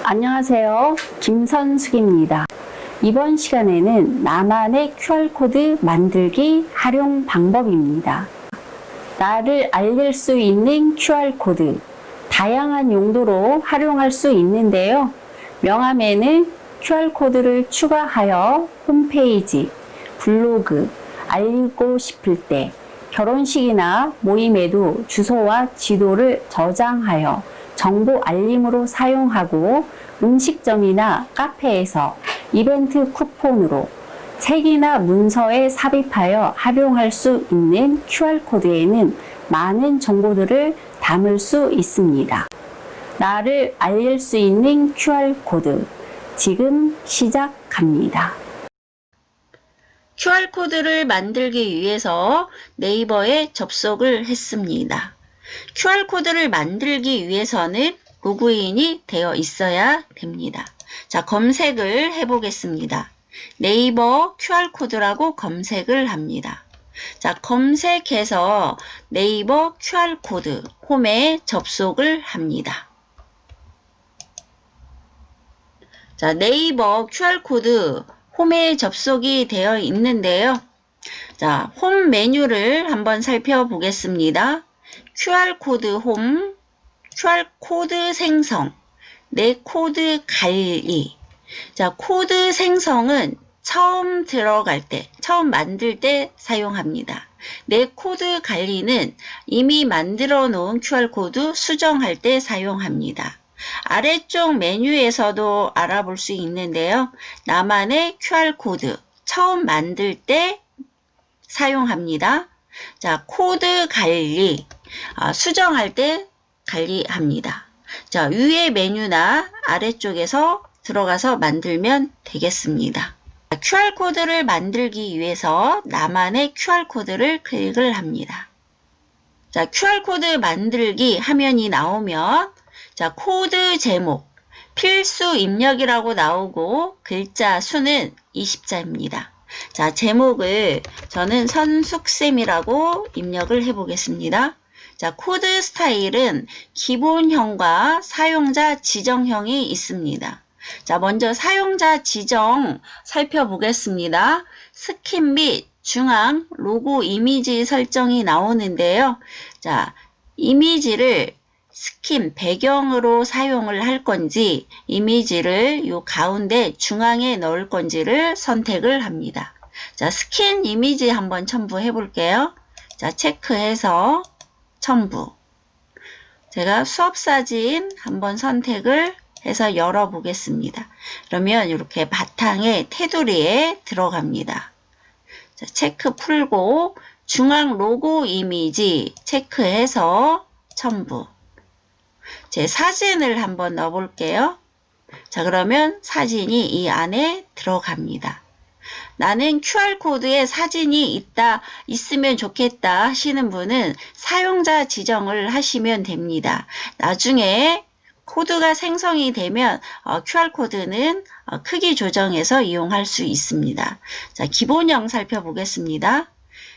안녕하세요. 김선숙입니다. 이번 시간에는 나만의 QR코드 만들기 활용 방법입니다. 나를 알릴 수 있는 QR코드, 다양한 용도로 활용할 수 있는데요. 명함에는 QR코드를 추가하여 홈페이지, 블로그, 알리고 싶을 때, 결혼식이나 모임에도 주소와 지도를 저장하여 정보 알림으로 사용하고 음식점이나 카페에서 이벤트 쿠폰으로 책이나 문서에 삽입하여 활용할 수 있는 QR코드에는 많은 정보들을 담을 수 있습니다. 나를 알릴 수 있는 QR코드, 지금 시작합니다. QR코드를 만들기 위해서 네이버에 접속을 했습니다. QR코드를 만들기 위해서는 로그인이 되어 있어야 됩니다. 자, 검색을 해보겠습니다. 네이버 QR코드라고 검색을 합니다. 자, 검색해서 네이버 QR코드 홈에 접속을 합니다. 자, 네이버 QR코드 홈에 접속이 되어 있는데요. 자, 홈 메뉴를 한번 살펴보겠습니다. QR코드 홈, QR코드 생성, 내 코드 관리. 자, 코드 생성은 처음 들어갈 때, 처음 만들 때 사용합니다. 내 코드 관리는 이미 만들어 놓은 QR코드 수정할 때 사용합니다. 아래쪽 메뉴에서도 알아볼 수 있는데요. 나만의 QR코드 처음 만들 때 사용합니다. 자, 코드 관리, 수정할 때 관리합니다. 자, 위의 메뉴나 아래쪽에서 들어가서 만들면 되겠습니다. QR코드를 만들기 위해서 나만의 QR코드를 클릭을 합니다. 자, QR코드 만들기 화면이 나오면 자, 코드 제목, 필수 입력이라고 나오고 글자 수는 20자입니다. 자, 제목을 저는 선숙쌤이라고 입력을 해보겠습니다. 자, 코드 스타일은 기본형과 사용자 지정형이 있습니다. 자, 먼저 사용자 지정 살펴보겠습니다. 스킨 및 중앙 로고 이미지 설정이 나오는데요. 자, 이미지를 스킨 배경으로 사용을 할 건지 이미지를 요 가운데 중앙에 넣을 건지를 선택을 합니다. 자, 스킨 이미지 한번 첨부해 볼게요. 자, 체크해서 첨부. 제가 수업 사진 한번 선택을 해서 열어 보겠습니다. 그러면 이렇게 바탕에 테두리에 들어갑니다. 자, 체크 풀고 중앙 로고 이미지 체크해서 첨부. 제 사진을 한번 넣어 볼게요. 자, 그러면 사진이 이 안에 들어갑니다. 나는 QR코드에 사진이 있으면 좋겠다 하시는 분은 사용자 지정을 하시면 됩니다. 나중에 코드가 생성이 되면 QR코드는 크기 조정해서 이용할 수 있습니다. 자, 기본형 살펴보겠습니다.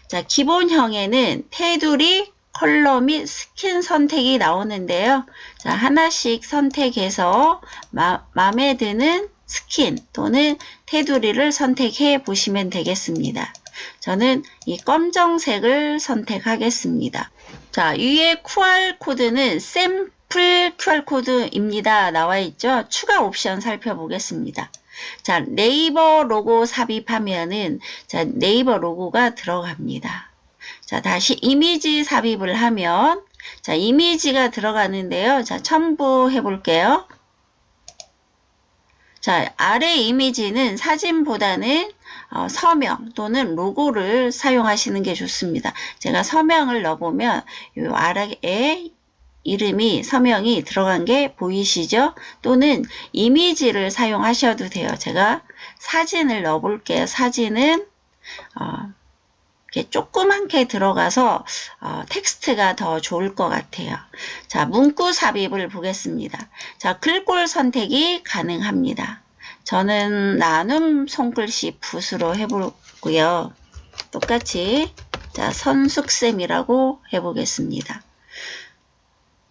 자, 기본형에는 테두리, 컬러 및 스킨 선택이 나오는데요. 자, 하나씩 선택해서 마음에 드는 스킨 또는 테두리를 선택해 보시면 되겠습니다. 저는 이 검정색을 선택하겠습니다. 자, 위에 QR코드는 샘플 QR코드입니다. 나와 있죠? 추가 옵션 살펴보겠습니다. 자, 네이버 로고 삽입하면은 자, 네이버 로고가 들어갑니다. 자, 다시 이미지 삽입을 하면 자, 이미지가 들어가는데요. 자, 첨부해 볼게요. 자, 아래 이미지는 사진보다는 서명 또는 로고를 사용하시는 게 좋습니다. 제가 서명을 넣어보면 이 아래에 이름이 서명이 들어간 게 보이시죠? 또는 이미지를 사용하셔도 돼요. 제가 사진을 넣어볼게요. 사진은 이렇게 조그맣게 들어가서 텍스트가 더 좋을 것 같아요. 자, 문구 삽입을 보겠습니다. 자, 글꼴 선택이 가능합니다. 저는 나눔 손글씨 붓으로 해보고요. 똑같이 자, 선숙쌤이라고 해보겠습니다.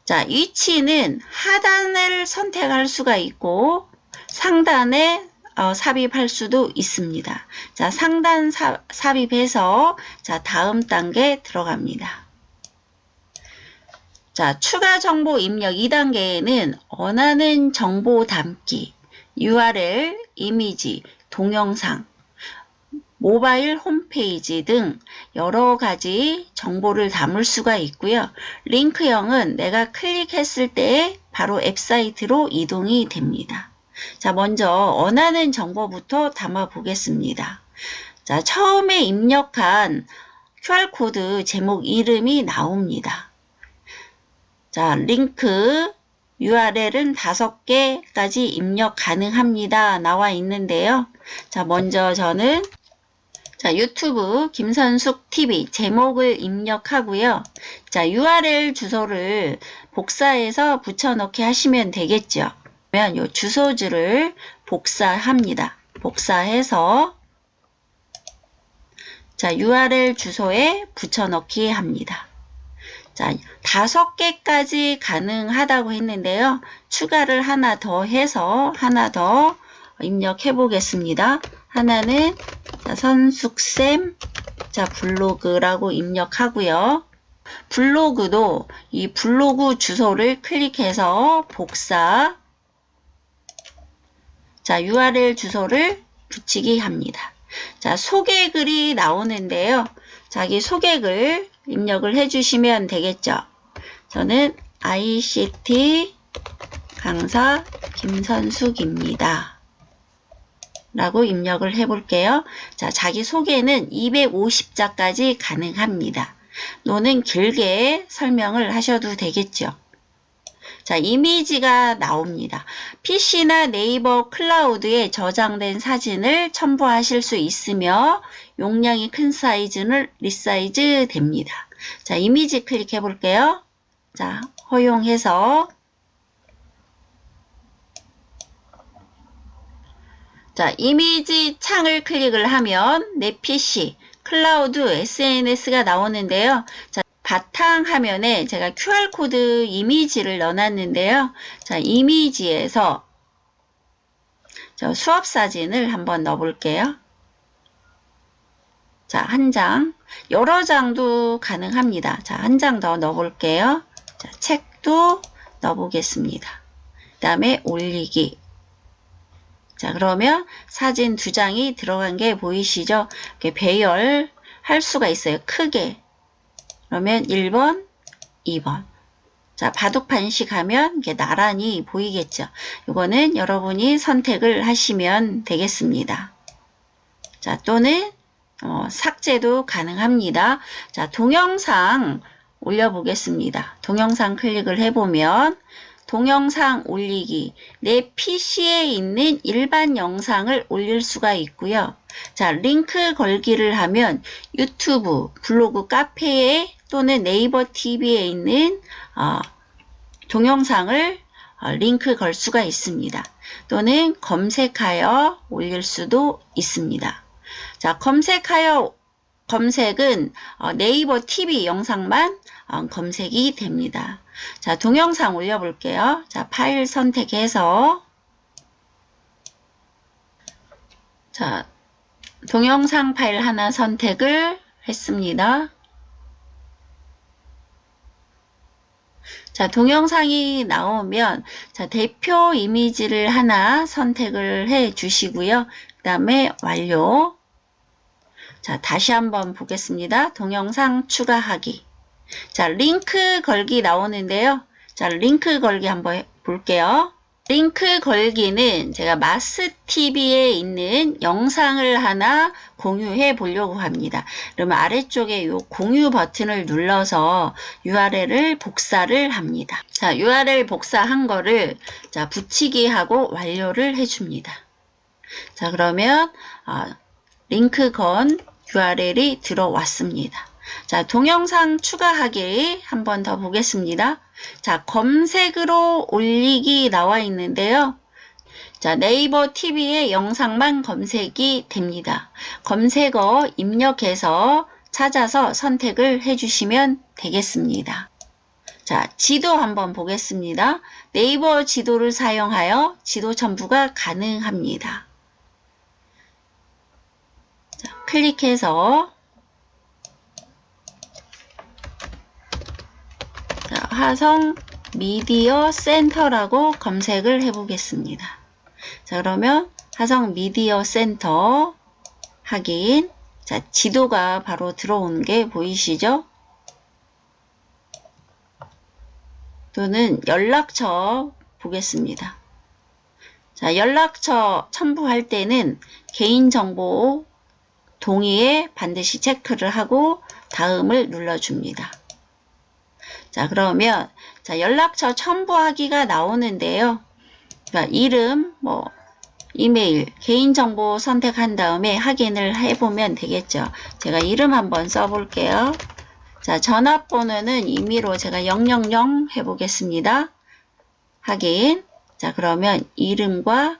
자, 위치는 하단을 선택할 수가 있고 상단에 삽입할 수도 있습니다. 자, 상단 삽입해서 자, 다음 단계 들어갑니다. 자, 추가 정보 입력 2단계에는 원하는 정보 담기, URL, 이미지, 동영상, 모바일 홈페이지 등 여러 가지 정보를 담을 수가 있고요. 링크형은 내가 클릭했을 때 바로 웹사이트로 이동이 됩니다. 자, 먼저 원하는 정보부터 담아 보겠습니다. 자, 처음에 입력한 QR코드 제목 이름이 나옵니다. 자, 링크 URL은 5개까지 입력 가능합니다. 나와 있는데요. 자, 먼저 저는 자, 유튜브 김선숙 TV 제목을 입력하고요. 자, URL 주소를 복사해서 붙여넣기 하시면 되겠죠. 그러면 이 주소지를 복사합니다. 복사해서 자, URL 주소에 붙여넣기 합니다. 자, 5개까지 가능하다고 했는데요. 추가를 하나 더 해서 하나 더 입력해 보겠습니다. 하나는 자, 선숙쌤 자, 블로그라고 입력하고요. 블로그도 이 블로그 주소를 클릭해서 복사 자, URL 주소를 붙이기 합니다. 자, 소개글이 나오는데요. 자기 소개글 입력을 해주시면 되겠죠. 저는 ICT 강사 김선숙입니다. 라고 입력을 해볼게요. 자, 자기 소개는 250자까지 가능합니다. 또는 길게 설명을 하셔도 되겠죠. 자, 이미지가 나옵니다. PC나 네이버 클라우드에 저장된 사진을 첨부하실 수 있으며 용량이 큰 사이즈는 리사이즈 됩니다. 자, 이미지 클릭해 볼게요. 자, 허용해서 자, 이미지 창을 클릭을 하면 내 PC, 클라우드, SNS가 나오는데요. 자, 바탕 화면에 제가 QR코드 이미지를 넣어놨는데요. 자, 이미지에서 저 수업 사진을 한번 넣어볼게요. 자, 한 장, 여러 장도 가능합니다. 자, 한 장 더 넣어볼게요. 자, 책도 넣어보겠습니다. 그 다음에 올리기. 자, 그러면 사진 2장이 들어간 게 보이시죠? 이렇게 배열할 수가 있어요. 크게. 그러면 1번, 2번. 자, 바둑판식 하면 이게 나란히 보이겠죠. 이거는 여러분이 선택을 하시면 되겠습니다. 자, 또는 삭제도 가능합니다. 자, 동영상 올려보겠습니다. 동영상 클릭을 해보면 동영상 올리기, 내 PC에 있는 일반 영상을 올릴 수가 있고요. 자, 링크 걸기를 하면 유튜브, 블로그, 카페에 또는 네이버 TV에 있는 동영상을 링크 걸 수가 있습니다. 또는 검색하여 올릴 수도 있습니다. 자, 검색은 네이버 TV 영상만 검색이 됩니다. 자, 동영상 올려볼게요. 자, 파일 선택해서 자, 동영상 파일 하나 선택을 했습니다. 자, 동영상이 나오면 자, 대표 이미지를 하나 선택을 해 주시고요. 그 다음에 완료. 자, 다시 한번 보겠습니다. 동영상 추가하기. 자, 링크 걸기 나오는데요. 자, 링크 걸기 한번 볼게요. 링크 걸기는 제가 마스TV에 있는 영상을 하나 공유해 보려고 합니다. 그러면 아래쪽에 이 공유 버튼을 눌러서 URL을 복사를 합니다. 자, URL 복사한 거를 자, 붙이기 하고 완료를 해줍니다. 자, 그러면 링크 건 URL이 들어왔습니다. 자, 동영상 추가하기 한 번 더 보겠습니다. 자, 검색으로 올리기 나와 있는데요. 자, 네이버 TV에 영상만 검색이 됩니다. 검색어 입력해서 찾아서 선택을 해주시면 되겠습니다. 자, 지도 한번 보겠습니다. 네이버 지도를 사용하여 지도 첨부가 가능합니다. 자, 클릭해서 자, 화성 미디어 센터라고 검색을 해보겠습니다. 자, 그러면 화성 미디어 센터 확인. 자, 지도가 바로 들어오는 게 보이시죠? 또는 연락처 보겠습니다. 자, 연락처 첨부할 때는 개인정보 동의에 반드시 체크를 하고 다음을 눌러줍니다. 자, 그러면 자, 연락처 첨부하기가 나오는데요. 자, 이름, 이메일, 개인정보 선택한 다음에 확인을 해보면 되겠죠. 제가 이름 한번 써볼게요. 자, 전화번호는 임의로 제가 000 해보겠습니다. 확인. 자, 그러면 이름과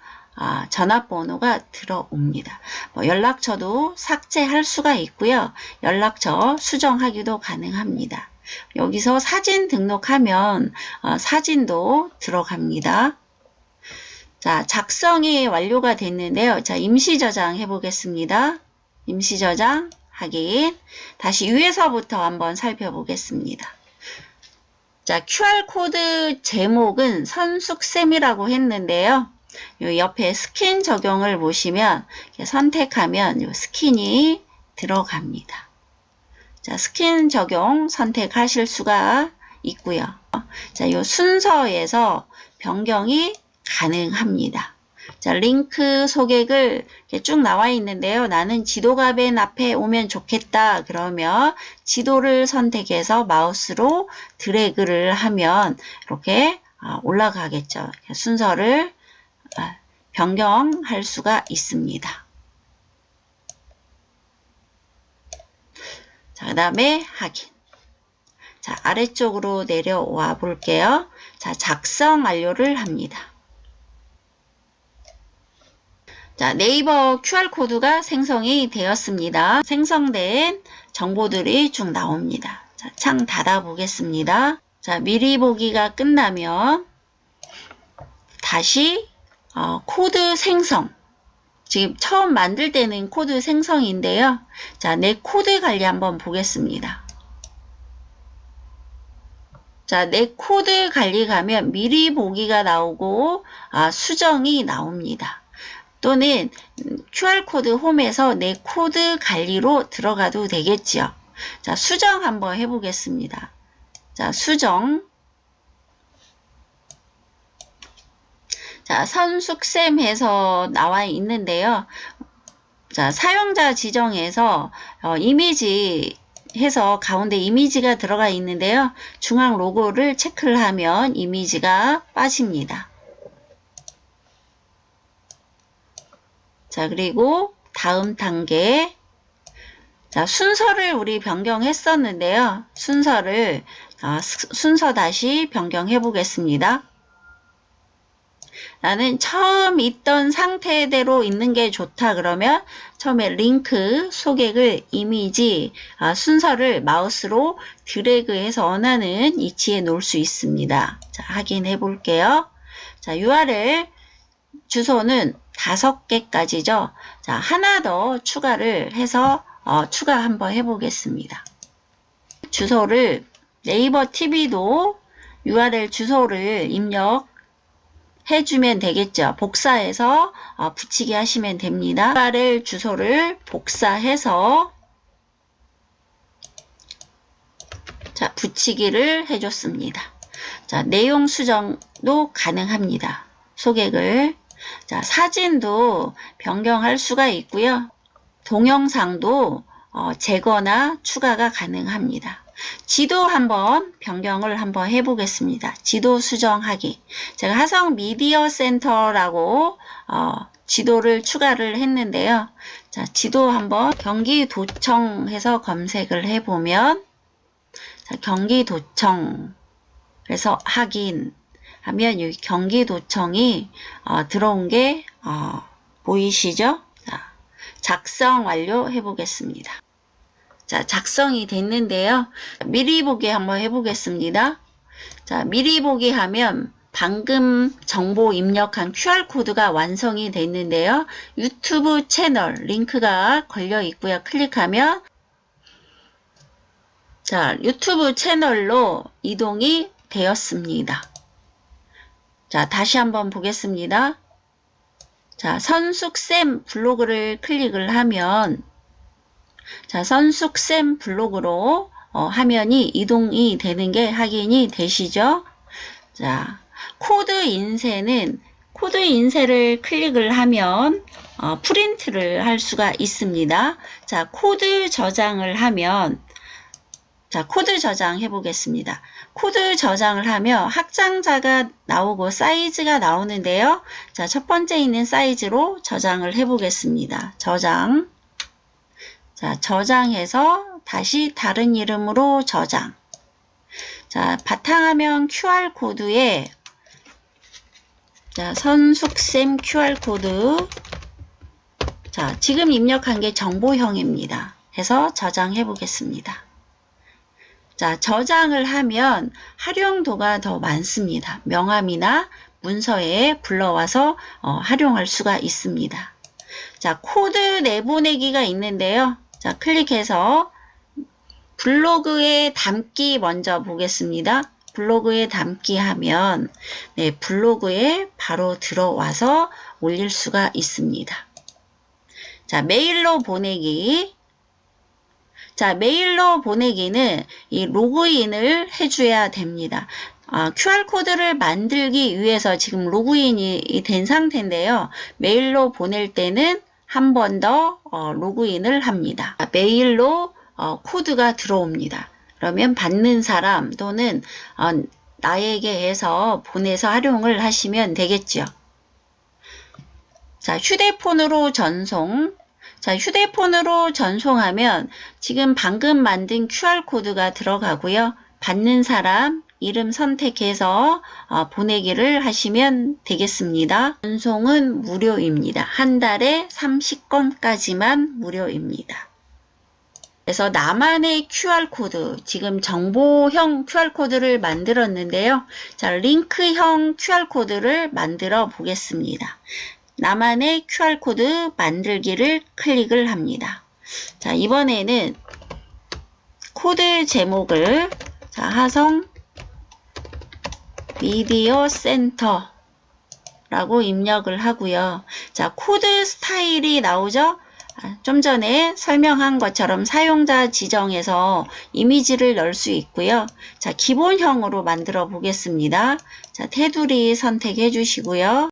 전화번호가 들어옵니다. 연락처도 삭제할 수가 있고요. 연락처 수정하기도 가능합니다. 여기서 사진 등록하면 사진도 들어갑니다. 자, 작성이 완료가 됐는데요. 자, 임시 저장 해보겠습니다. 임시 저장 확인. 다시 위에서부터 한번 살펴보겠습니다. 자, QR코드 제목은 선숙쌤이라고 했는데요. 요 옆에 스킨 적용을 보시면 선택하면 요 스킨이 들어갑니다. 자, 스킨 적용 선택하실 수가 있고요. 자, 요 순서에서 변경이 가능합니다. 자, 링크 소개글 쭉 나와 있는데요. 나는 지도가 맨 앞에 오면 좋겠다. 그러면 지도를 선택해서 마우스로 드래그를 하면 이렇게 올라가겠죠. 순서를 변경할 수가 있습니다. 자, 그 다음에 확인. 자, 아래쪽으로 내려와 볼게요. 자, 작성 완료를 합니다. 자, 네이버 QR코드가 생성이 되었습니다. 생성된 정보들이 쭉 나옵니다. 자, 창 닫아 보겠습니다. 자, 미리 보기가 끝나면 다시 코드 생성. 지금 처음 만들 때는 코드 생성인데요. 자, 내 코드 관리 한번 보겠습니다. 자, 내 코드 관리 가면 미리 보기가 나오고 수정이 나옵니다. 또는 QR코드 홈에서 내 코드 관리로 들어가도 되겠죠. 자, 수정 한번 해보겠습니다. 자, 수정. 자, 선숙쌤 해서 나와 있는데요. 자, 사용자 지정에서 이미지 해서 가운데 이미지가 들어가 있는데요. 중앙 로고를 체크를 하면 이미지가 빠집니다. 자, 그리고 다음 단계. 자, 순서를 우리 변경했었는데요. 순서 다시 변경해 보겠습니다. 나는 처음 있던 상태대로 있는 게 좋다 그러면 처음에 링크, 소개글, 이미지, 순서를 마우스로 드래그해서 원하는 위치에 놓을 수 있습니다. 자, 확인해 볼게요. 자, URL 주소는 5개까지죠. 자, 하나 더 추가를 해서 추가 한번 해보겠습니다. 주소를 네이버 TV도 URL 주소를 입력해주면 되겠죠. 복사해서 붙이게 하시면 됩니다. URL 주소를 복사해서 자, 붙이기를 해줬습니다. 자, 내용 수정도 가능합니다. 소개글. 자, 사진도 변경할 수가 있고요. 동영상도 제거나 추가가 가능합니다. 지도 한번 변경을 한번 해보겠습니다. 지도 수정하기. 제가 화성 미디어 센터라고 지도를 추가를 했는데요. 자, 지도 한번 경기도청 해서 검색을 해보면 자, 경기도청 그래서 확인 하면 이 경기도청이 들어온 게 보이시죠? 자, 작성 완료 해보겠습니다. 자, 작성이 됐는데요. 미리 보기 한번 해보겠습니다. 자, 미리 보기 하면 방금 정보 입력한 QR코드가 완성이 됐는데요. 유튜브 채널 링크가 걸려 있고요. 클릭하면 자, 유튜브 채널로 이동이 되었습니다. 자, 다시 한번 보겠습니다. 자, 선숙쌤 블로그를 클릭을 하면 자, 선숙쌤 블로그로 화면이 이동이 되는 게 확인이 되시죠? 자, 코드 인쇄를 클릭을 하면 프린트를 할 수가 있습니다. 자, 코드 저장을 하면 자, 코드 저장 해보겠습니다. 코드 저장을 하며 확장자가 나오고 사이즈가 나오는데요. 자, 첫 번째 있는 사이즈로 저장을 해보겠습니다. 저장. 자, 저장해서 다시 다른 이름으로 저장. 자, 바탕화면 QR코드에 자, 선숙쌤 QR코드. 자, 지금 입력한 게 정보형입니다. 해서 저장해 보겠습니다. 자, 저장을 하면 활용도가 더 많습니다. 명함이나 문서에 불러와서 활용할 수가 있습니다. 자, 코드 내보내기가 있는데요. 자, 클릭해서 블로그에 담기 먼저 보겠습니다. 블로그에 담기 하면 네, 블로그에 바로 들어와서 올릴 수가 있습니다. 자, 메일로 보내기. 자, 메일로 보내기는 이 로그인을 해줘야 됩니다. QR코드를 만들기 위해서 지금 로그인이 된 상태인데요. 메일로 보낼 때는 한 번 더 로그인을 합니다. 메일로 코드가 들어옵니다. 그러면 받는 사람 또는 나에게 해서 보내서 활용을 하시면 되겠죠. 자, 휴대폰으로 전송. 자, 휴대폰으로 전송하면 지금 방금 만든 QR코드가 들어가고요. 받는 사람 이름 선택해서 보내기를 하시면 되겠습니다. 전송은 무료입니다. 한 달에 30건까지만 무료입니다. 그래서 나만의 QR코드, 지금 정보형 QR코드를 만들었는데요. 자, 링크형 QR코드를 만들어 보겠습니다. 나만의 QR코드 만들기를 클릭을 합니다. 자, 이번에는 코드 제목을 자, 하성 미디어 센터 라고 입력을 하고요. 자, 코드 스타일이 나오죠? 좀 전에 설명한 것처럼 사용자 지정에서 이미지를 넣을 수 있고요. 자, 기본형으로 만들어 보겠습니다. 자, 테두리 선택해 주시고요.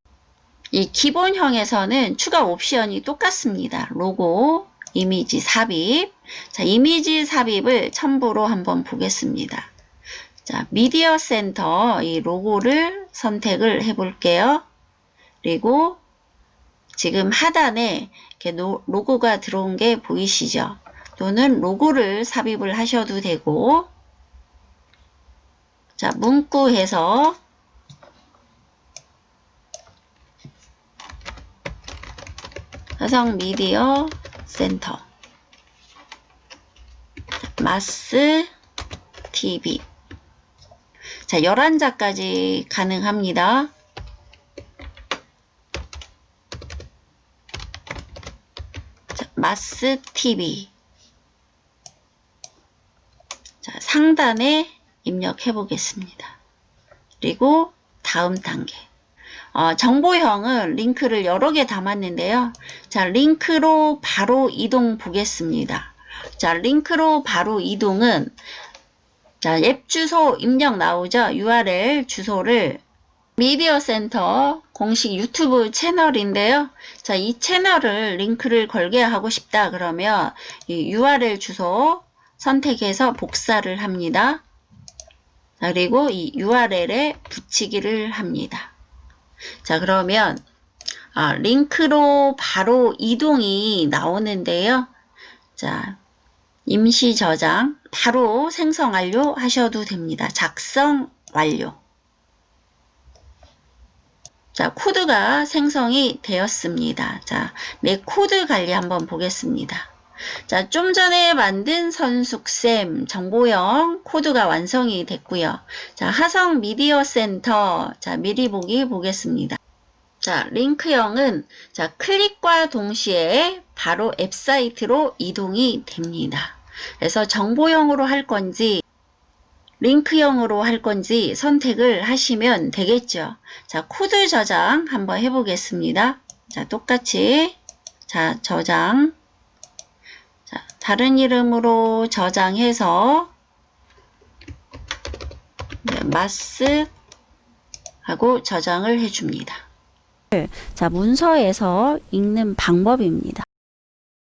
이 기본형에서는 추가 옵션이 똑같습니다. 로고, 이미지 삽입. 자, 이미지 삽입을 첨부로 한번 보겠습니다. 자, 미디어 센터 이 로고를 선택을 해 볼게요. 그리고 지금 하단에 이렇게 로고가 들어온 게 보이시죠? 또는 로고를 삽입을 하셔도 되고, 자, 문구해서 하성 미디어 센터 마스 TV. 자, 11자까지 가능합니다. 자, 마스 TV. 자, 상단에 입력해 보겠습니다. 그리고 다음 단계. 정보형은 링크를 여러 개 담았는데요. 자, 링크로 바로 이동 보겠습니다. 자, 링크로 바로 이동은 자, 앱 주소 입력 나오죠? URL 주소를 미디어 센터 공식 유튜브 채널인데요. 자, 이 채널을 링크를 걸게 하고 싶다 그러면 이 URL 주소 선택해서 복사를 합니다. 자, 그리고 이 URL에 붙이기를 합니다. 자, 그러면 링크로 바로 이동이 나오는데요. 자, 임시 저장 바로 생성 완료 하셔도 됩니다. 작성 완료. 자, 코드가 생성이 되었습니다. 자, 내 코드 관리 한번 보겠습니다. 자, 좀 전에 만든 선숙쌤 정보형 코드가 완성이 됐고요. 자, 하성 미디어 센터. 자, 미리 보기 보겠습니다. 자, 링크형은 자, 클릭과 동시에 바로 웹사이트로 이동이 됩니다. 그래서 정보형으로 할 건지 링크형으로 할 건지 선택을 하시면 되겠죠. 자, 코드 저장 한번 해보겠습니다. 자, 똑같이 자, 저장. 자, 다른 이름으로 저장해서 마스 하고 저장을 해줍니다. 자, 문서에서 읽는 방법입니다.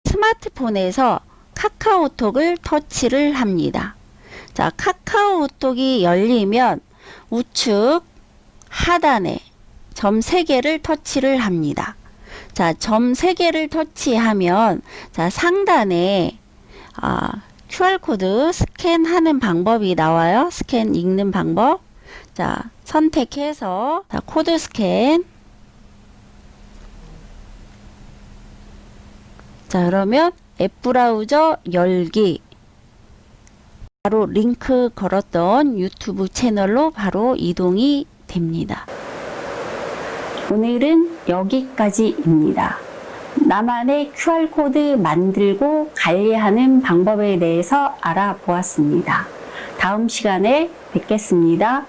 스마트폰에서 카카오톡을 터치를 합니다. 자, 카카오톡이 열리면 우측 하단에 점 3개를 터치를 합니다. 자, 점 3개를 터치하면 자, 상단에 QR코드 스캔하는 방법이 나와요. 스캔 읽는 방법. 자, 선택해서 자, 코드 스캔. 자, 그러면 앱 브라우저 열기. 바로 링크 걸었던 유튜브 채널로 바로 이동이 됩니다. 오늘은 여기까지입니다. 나만의 QR코드 만들고 관리하는 방법에 대해서 알아보았습니다. 다음 시간에 뵙겠습니다.